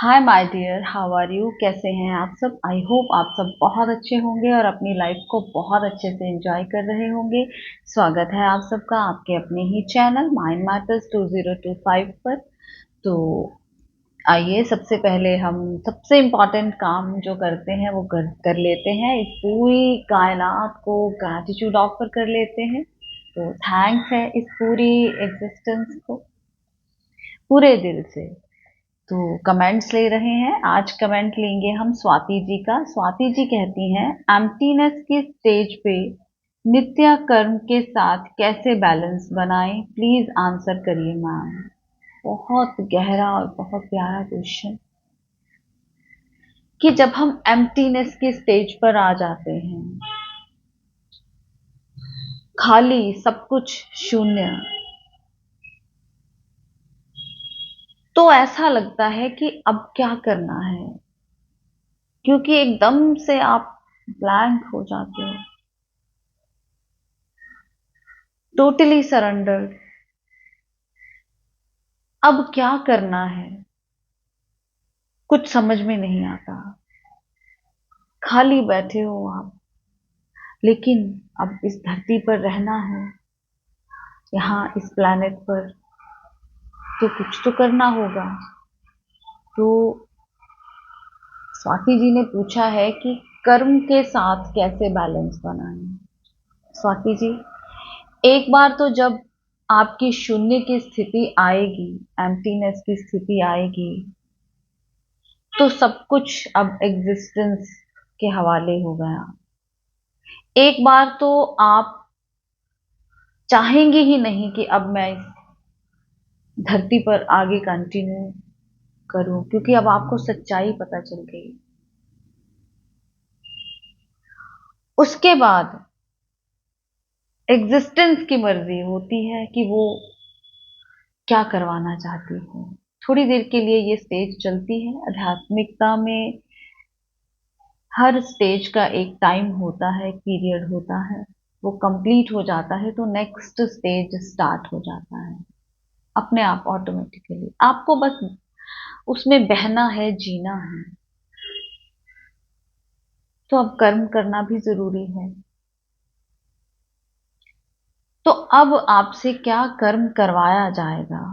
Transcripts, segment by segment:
Hi my dear, how are you? कैसे हैं आप सब? आई होप आप सब बहुत अच्छे होंगे और अपनी लाइफ को बहुत अच्छे से एंजॉय कर रहे होंगे। स्वागत है आप सबका आपके अपने ही चैनल माइंड मैटर्स 2025 पर। तो आइए, सबसे पहले हम सबसे इम्पोर्टेंट काम जो करते हैं वो कर लेते हैं। इस पूरी कायनात को ग्रैटिट्यूड ऑफर कर लेते हैं। तो थैंक्स है इस पूरी एग्जिस्टेंस को पूरे दिल से। तो कमेंट्स ले रहे हैं। आज कमेंट लेंगे हम स्वाति जी का। स्वाति जी कहती हैं, एम्प्टीनेस की स्टेज पे नित्य कर्म के साथ कैसे बैलेंस बनाएं? प्लीज आंसर करिए मैम। बहुत गहरा और बहुत प्यारा क्वेश्चन। कि जब हम एम्प्टीनेस की स्टेज पर आ जाते हैं, खाली सब कुछ शून्य, तो ऐसा लगता है कि अब क्या करना है, क्योंकि एकदम से आप ब्लैंक हो जाते हो, टोटली सरेंडर। अब क्या करना है कुछ समझ में नहीं आता। खाली बैठे हो आप, लेकिन अब इस धरती पर रहना है, यहाँ इस प्लैनेट पर, तो कुछ तो करना होगा। तो स्वाति जी ने पूछा है कि कर्म के साथ कैसे बैलेंस बनाएं। स्वाति जी, एक बार तो जब आपकी शून्य की स्थिति आएगी, एम्प्टीनेस की स्थिति आएगी, तो सब कुछ अब एग्जिस्टेंस के हवाले हो गया। एक बार तो आप चाहेंगे ही नहीं कि अब मैं इस धरती पर आगे कंटिन्यू करूं, क्योंकि अब आपको सच्चाई पता चल गई। उसके बाद एग्जिस्टेंस की मर्जी होती है कि वो क्या करवाना चाहती है। थोड़ी देर के लिए ये स्टेज चलती है आध्यात्मिकता में। हर स्टेज का एक टाइम होता है, पीरियड होता है। वो कंप्लीट हो जाता है तो नेक्स्ट स्टेज स्टार्ट हो जाता है अपने आप, ऑटोमेटिकली। आपको बस उसमें बहना है, जीना है। तो अब कर्म करना भी जरूरी है। तो अब आपसे क्या कर्म करवाया जाएगा?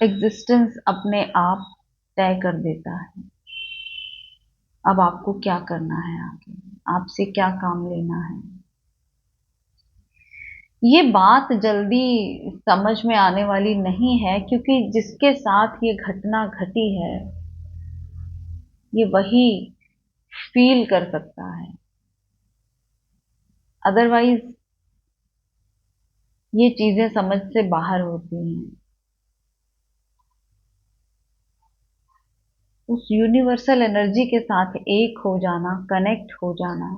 एग्जिस्टेंस अपने आप तय कर देता है। अब आपको क्या करना है, आगे आपसे क्या काम लेना है। ये बात जल्दी समझ में आने वाली नहीं है, क्योंकि जिसके साथ ये घटना घटी है, ये वही फील कर सकता है। अदरवाइज ये चीजें समझ से बाहर होती हैं। उस यूनिवर्सल एनर्जी के साथ एक हो जाना, कनेक्ट हो जाना,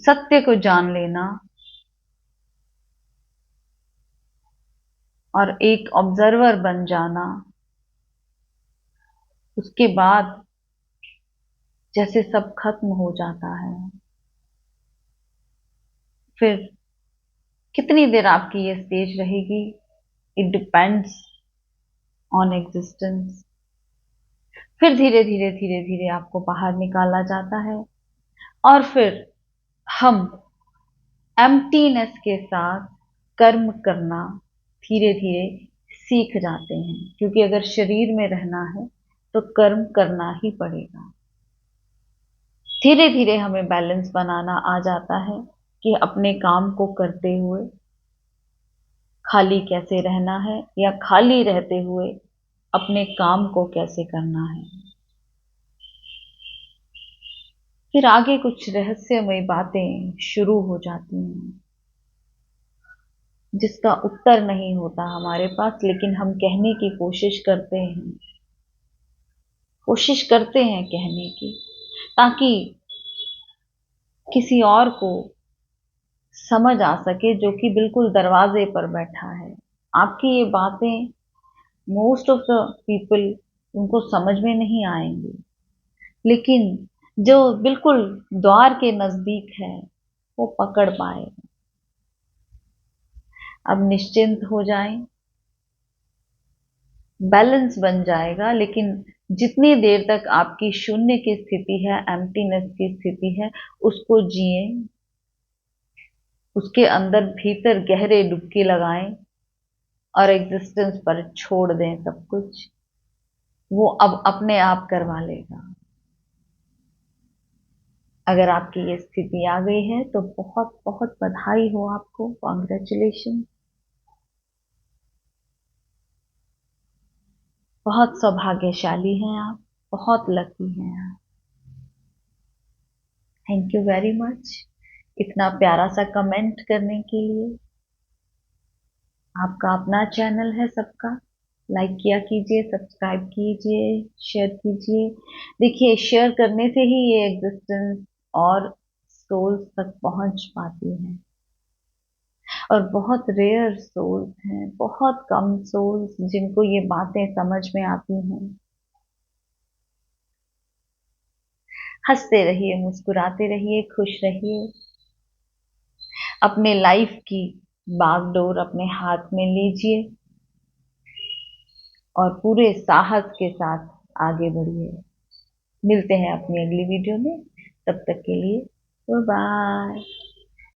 सत्य को जान लेना और एक ऑब्जर्वर बन जाना, उसके बाद जैसे सब खत्म हो जाता है। फिर कितनी देर आपकी ये स्टेज रहेगी, इट डिपेंड्स ऑन एग्जिस्टेंस। फिर धीरे धीरे धीरे धीरे आपको बाहर निकाला जाता है और फिर हम एम्प्टीनेस के साथ कर्म करना धीरे धीरे सीख जाते हैं, क्योंकि अगर शरीर में रहना है तो कर्म करना ही पड़ेगा। धीरे धीरे हमें बैलेंस बनाना आ जाता है कि अपने काम को करते हुए खाली कैसे रहना है, या खाली रहते हुए अपने काम को कैसे करना है। फिर आगे कुछ रहस्यमय बातें शुरू हो जाती हैं, जिसका उत्तर नहीं होता हमारे पास, लेकिन हम कहने की कोशिश करते हैं, कोशिश करते हैं कहने की, ताकि किसी और को समझ आ सके जो कि बिल्कुल दरवाजे पर बैठा है। आपकी ये बातें मोस्ट ऑफ द पीपल उनको समझ में नहीं आएंगी, लेकिन जो बिल्कुल द्वार के नजदीक है वो पकड़ पाएगा। अब निश्चिंत हो जाएं, बैलेंस बन जाएगा। लेकिन जितनी देर तक आपकी शून्य की स्थिति है, एम्प्टीनेस की स्थिति है, उसको जिए, उसके अंदर भीतर गहरे डुबकी लगाएं और एग्जिस्टेंस पर छोड़ दें सब कुछ। वो अब अपने आप करवा लेगा। अगर आपकी ये स्थिति आ गई है तो बहुत बहुत बधाई हो आपको, कॉन्ग्रेचुलेशन। बहुत सौभाग्यशाली हैं आप, बहुत लकी हैं आप। थैंक यू वेरी मच इतना प्यारा सा कमेंट करने के लिए। आपका अपना चैनल है सबका, लाइक किया कीजिए, सब्सक्राइब कीजिए, शेयर कीजिए। देखिए, शेयर करने से ही ये एग्जिस्टेंस और सोल्स तक पहुंच पाती है। और बहुत रेयर सोल्स हैं, बहुत कम सोल्स जिनको ये बातें समझ में आती हैं। हंसते रहिए, मुस्कुराते रहिए, खुश रहिए। अपने लाइफ की बागडोर अपने हाथ में लीजिए और पूरे साहस के साथ आगे बढ़िए। मिलते हैं अपनी अगली वीडियो में, तब तक के लिए बाय बाय।